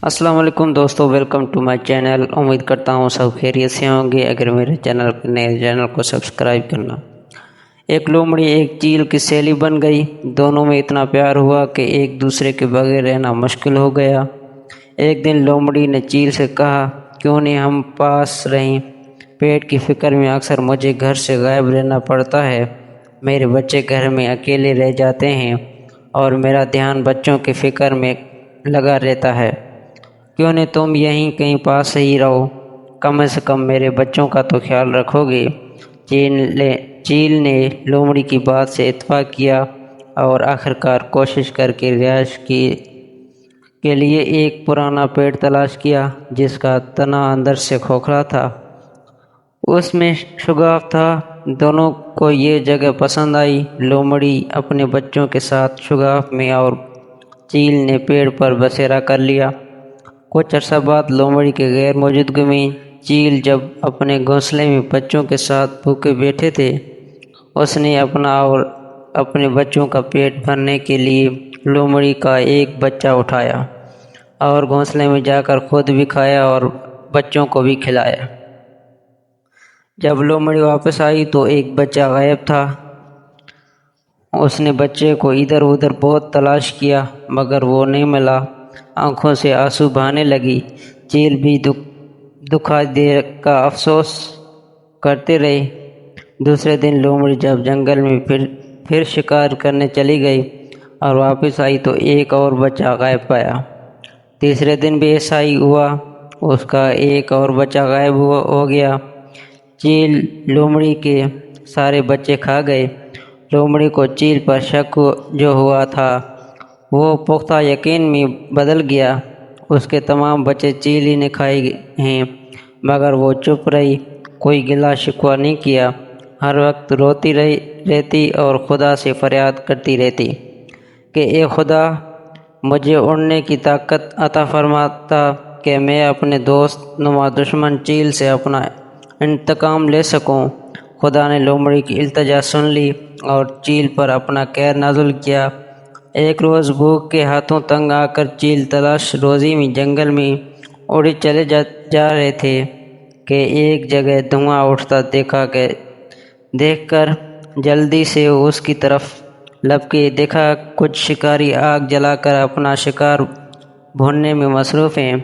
السلام علیکم دوستو، ویلکم ٹو مائی چینل۔ امید کرتا ہوں سب خیریت سے ہوں گے۔ اگر میرے چینل کو سبسکرائب کرنا۔ ایک لومڑی ایک چیل کی سہیلی بن گئی۔ دونوں میں اتنا پیار ہوا کہ ایک دوسرے کے بغیر رہنا مشکل ہو گیا۔ ایک دن لومڑی نے چیل سے کہا، کیوں نہیں ہم پاس رہیں؟ پیٹ کی فکر میں اکثر مجھے گھر سے غائب رہنا پڑتا ہے۔ میرے بچے گھر میں اکیلے رہ جاتے ہیں اور میرا دھیان بچوں کی فکر میں لگا رہتا ہے۔ کیوں نہیں تم یہیں کہیں پاس ہی رہو؟ کم سے کم میرے بچوں کا تو خیال رکھو گے۔ چیل نے لومڑی کی بات سے اتفاق کیا اور آخرکار کوشش کر کے رہائش کے لیے ایک پرانا پیڑ تلاش کیا جس کا تنا اندر سے کھوکھلا تھا، اس میں شگاف تھا۔ دونوں کو یہ جگہ پسند آئی۔ لومڑی اپنے بچوں کے ساتھ شگاف میں اور چیل نے پیڑ پر بسیرا کر لیا۔ کچھ عرصہ بعد لومڑی کے غیر موجودگی میں چیل جب اپنے گھونسلے میں بچوں کے ساتھ بھوکے بیٹھے تھے، اس نے اپنا اور اپنے بچوں کا پیٹ بھرنے کے لیے لومڑی کا ایک بچہ اٹھایا اور گھونسلے میں جا کر خود بھی کھایا اور بچوں کو بھی کھلایا۔ جب لومڑی واپس آئی تو ایک بچہ غائب تھا۔ اس نے بچے کو ادھر ادھر بہت تلاش کیا مگر وہ نہیں ملا۔ آنکھوں سے آنسو بہانے لگی۔ چیل بھی دکھا دے کا افسوس کرتے رہے۔ دوسرے دن لومڑی جب جنگل میں پھر شکار کرنے چلی گئی اور واپس آئی تو ایک اور بچہ غائب پایا۔ تیسرے دن بھی ایسا ہی ہوا، اس کا ایک اور بچہ غائب ہو گیا۔ چیل لومڑی کے سارے بچے کھا گئے۔ لومڑی کو چیل پر شک جو ہوا تھا وہ پختہ یقین میں بدل گیا۔ اس کے تمام بچے چیل ہی نے کھائے ہیں، مگر وہ چپ رہی، کوئی گلہ شکوہ نہیں کیا۔ ہر وقت روتی رہتی اور خدا سے فریاد کرتی رہتی کہ اے خدا، مجھے اڑنے کی طاقت عطا فرماتا کہ میں اپنے دوست نما دشمن چیل سے اپنا انتقام لے سکوں۔ خدا نے لومڑی کی التجا سن لی اور چیل پر اپنا قہر نازل کیا۔ ایک روز بھوک کے ہاتھوں تنگ آ کر چیل تلاش روزی میں جنگل میں اڑے چلے جا رہے تھے کہ ایک جگہ دھواں اٹھتا دیکھ کر جلدی سے اس کی طرف لپکے۔ دیکھا کچھ شکاری آگ جلا کر اپنا شکار بھوننے میں مصروف ہیں۔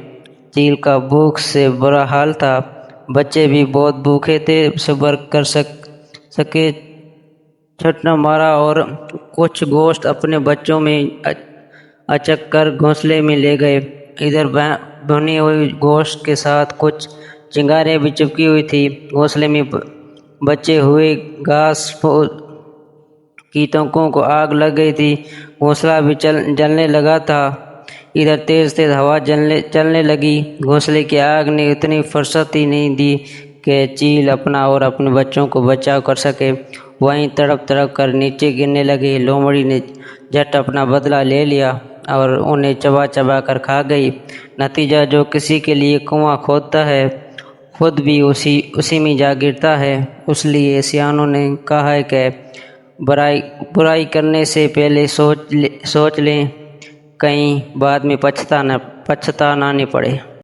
چیل کا بھوک سے برا حال تھا، بچے بھی بہت بھوکے تھے، صبر کر سکے چھٹنا مارا اور کچھ گوشت اپنے بچوں میں اچک کر گھونسلے میں لے گئے۔ ادھر بھنی ہوئی گوشت کے ساتھ کچھ چنگاریاں بھی چپکی ہوئی تھی۔ گھونسلے میں بچے ہوئے گھاس کی تنکوں کو آگ لگ گئی تھی، گھونسلہ بھی جلنے لگا تھا۔ ادھر تیز تیز ہوا چلنے لگی۔ گھونسلے کی آگ نے اتنی فرصت ہی نہیں دی کہ چیل اپنا اور اپنے بچوں کو بچاؤ کر سکے، وہیں تڑپ تڑپ کر نیچے گرنے لگے۔ لومڑی نے جھٹ اپنا بدلہ لے لیا اور انہیں چبا چبا کر کھا گئی۔ نتیجہ، جو کسی کے لیے کنواں کھودتا ہے خود بھی اسی میں جا گرتا ہے۔ اس لیے سیانوں نے کہا ہے کہ برائی کرنے سے پہلے سوچ لیں، کہیں بعد میں پچھتانا نہ پڑے۔